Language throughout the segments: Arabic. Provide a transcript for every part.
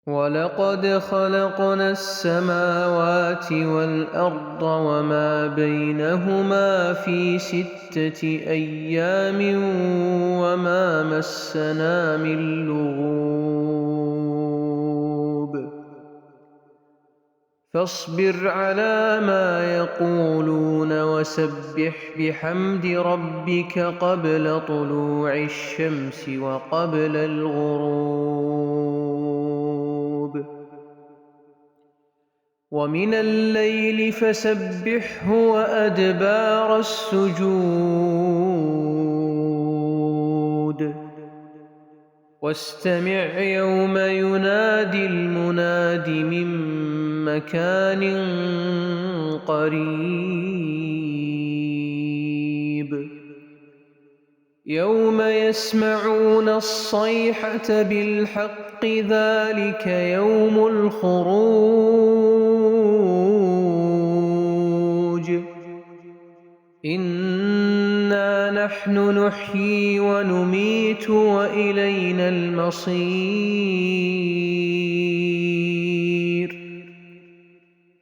وَلَقَدْ خَلَقْنَا السَّمَاوَاتِ وَالْأَرْضَ وَمَا بَيْنَهُمَا فِي 6 أَيَّامٍ وَمَا مَسَّنَا مِن لُّغُوبٍ فاصبر على ما يقولون وسبح بحمد ربك قبل طلوع الشمس وقبل الغروب ومن الليل فسبحه وأدبار السجود واستمع يوم ينادي المناد من مكان قريب يوم يسمعون الصيحة بالحق ذلك يوم الخروج إنا نحن نحيي ونميت وإلينا المصير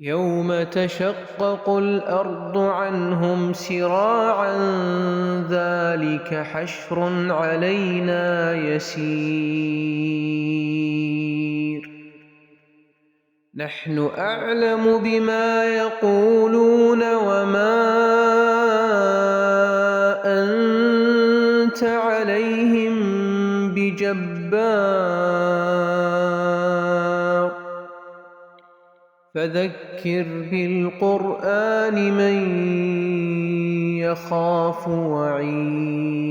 يوم تشقق الأرض عنهم سراعا ذلك حشر علينا يسير نحن أعلم بما يقولون وما أنت عليهم بجبار فذكر بالقرآن من يخاف وعيد